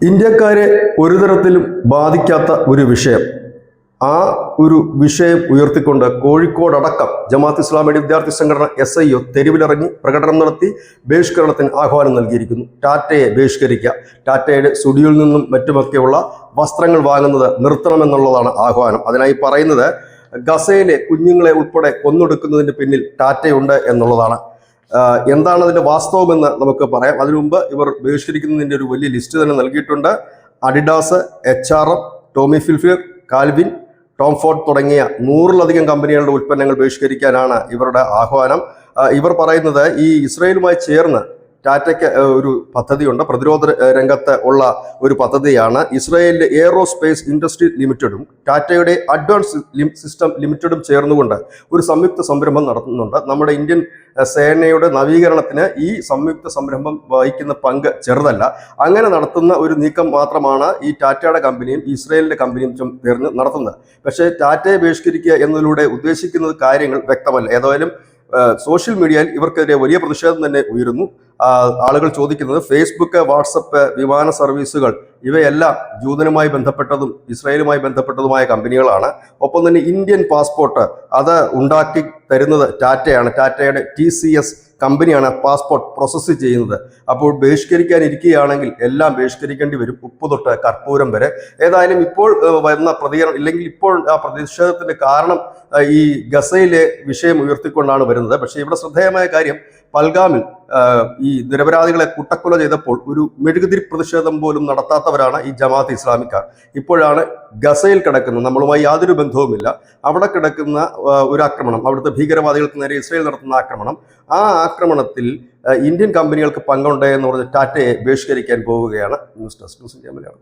ഇന്ത്യക്കാരെ ഒരു തരത്തിലും ബാധിക്കാത്ത ഒരു വിഷയം. ആ ഒരു വിഷയം ഉയർത്തിക്കൊണ്ട് കോഴിക്കോടടക്കം ജമാഅത്ത് ഇസ്ലാമിയുടെ വിദ്യാർത്ഥി സംഘടന SIO തെരുവിലിറങ്ങി പ്രകടനം നടത്തി ബഹിഷ്കരണത്തിന് ആഹ്വാനം നൽകിയിരിക്കുന്നു. ടാറ്റയെ ബഹിഷ്കരിക്കുക, ടാറ്റയുടെ സ്റ്റുഡിയോയിൽ നിന്നും മറ്റുമൊക്കെയുള്ള വസ്ത്രങ്ങൾ വാങ്ങുന്നത് നിർത്തണമെന്നുള്ളതാണ് ആഹ്വാനം. അതിനായി പറയുന്നത് ഗസയിലെ കുഞ്ഞുങ്ങളെ ഉൾപ്പെടെ കൊന്നൊടുക്കുന്നതിന് പിന്നിൽ ടാറ്റയുണ്ട് എന്നുള്ളതാണ്. എന്താണ് അതിൻ്റെ വാസ്തവമെന്ന് നമുക്ക് പറയാം. അതിനു മുമ്പ് ഇവർ ബഹിഷ്കരിക്കുന്നതിൻ്റെ ഒരു വലിയ ലിസ്റ്റ് തന്നെ നൽകിയിട്ടുണ്ട്. Adidas, HRM, Tommy Hilfiger, Calvin, Tom Ford തുടങ്ങിയ 100-ലധികം കമ്പനികളുടെ ഉൽപ്പന്നങ്ങൾ ബഹിഷ്കരിക്കാനാണ് ഇവരുടെ ആഹ്വാനം. ഇവർ പറയുന്നത് ഈ ഇസ്രയേലുമായി ചേർന്ന് ടാറ്റയ്ക്ക് ഒരു പദ്ധതിയുണ്ട്, പ്രതിരോധ രംഗത്ത് ഉള്ള ഒരു പദ്ധതിയാണ്. ഇസ്രയേലിലെ എയ്റോസ്പേസ് ഇൻഡസ്ട്രി ലിമിറ്റഡും ടാറ്റയുടെ അഡ്വാൻസ് സിസ്റ്റം ലിമിറ്റഡും ചേർന്നുകൊണ്ട് ഒരു സംയുക്ത സംരംഭം നടത്തുന്നുണ്ട്. നമ്മുടെ ഇന്ത്യൻ സേനയുടെ നവീകരണത്തിന് ഈ സംയുക്ത സംരംഭം വഹിക്കുന്ന പങ്ക് ചെറുതല്ല. അങ്ങനെ നടത്തുന്ന ഒരു നീക്കം മാത്രമാണ് ഈ ടാറ്റയുടെ കമ്പനിയും ഇസ്രയേലിൻ്റെ കമ്പനിയും ചേർന്ന് നടത്തുന്നത്. പക്ഷേ ടാറ്റയെ ബഹിഷ്കരിക്കുക എന്നതിലൂടെ ഉദ്ദേശിക്കുന്നത് കാര്യങ്ങൾ വ്യക്തമല്ല. ഏതായാലും സോഷ്യൽ മീഡിയയിൽ ഇവർക്കെതിരെ വലിയ പ്രതിഷേധം തന്നെ ഉയരുന്നു. ആളുകൾ ചോദിക്കുന്നത് ഫേസ്ബുക്ക്, വാട്സപ്പ്, വിമാന സർവീസുകൾ ഇവയെല്ലാം ജൂതനുമായി ബന്ധപ്പെട്ടതും ഇസ്രായേലുമായി ബന്ധപ്പെട്ടതുമായ കമ്പനികളാണ്. ഒപ്പം തന്നെ ഇന്ത്യൻ പാസ്പോർട്ട് അത് ഉണ്ടാക്കി തരുന്നത് ടാറ്റയാണ്. ടാറ്റയുടെ TCS കമ്പനിയാണ് പാസ്പോർട്ട് പ്രോസസ്സ് ചെയ്യുന്നത്. അപ്പോൾ ബഹിഷ്കരിക്കാനിരിക്കുകയാണെങ്കിൽ എല്ലാം ബഹിഷ്കരിക്കേണ്ടി വരും, ഉപ്പ് തൊട്ട് കർപ്പൂരം വരെ. ഏതായാലും ഇപ്പോൾ വരുന്ന പ്രതികരണം ഇല്ലെങ്കിൽ ഇപ്പോൾ ആ പ്രതിഷേധത്തിന്റെ കാരണം ഈ ഗസയിലെ വിഷയം ഉയർത്തിക്കൊണ്ടാണ് വരുന്നത്. പക്ഷേ ഇവിടെ ശ്രദ്ധേയമായ കാര്യം, പൽഗാമിൽ ഈ നിരപരാധികളെ കൂട്ടക്കൊല ചെയ്തപ്പോൾ ഒരു മെഴുകുതിരി പ്രതിഷേധം പോലും നടത്താത്തവരാണ് ഈ ജമാഅത്ത് ഇസ്ലാമിക്കാർ. ഇപ്പോഴാണ് ഗസയിൽ കിടക്കുന്നത്, നമ്മളുമായി യാതൊരു ബന്ധവുമില്ല, അവിടെ കിടക്കുന്ന ഒരു ആക്രമണം, അവിടുത്തെ ഭീകരവാദികൾക്ക് നേരെ ഇസ്രായേൽ നടത്തുന്ന ആക്രമണം, ആ ആക്രമണത്തിൽ ഇന്ത്യൻ കമ്പനികൾക്ക് പങ്കുണ്ട് എന്ന് പറഞ്ഞ് ടാറ്റയെ ബഹിഷ്കരിക്കാൻ പോവുകയാണ്. News desk, news India Malayalam.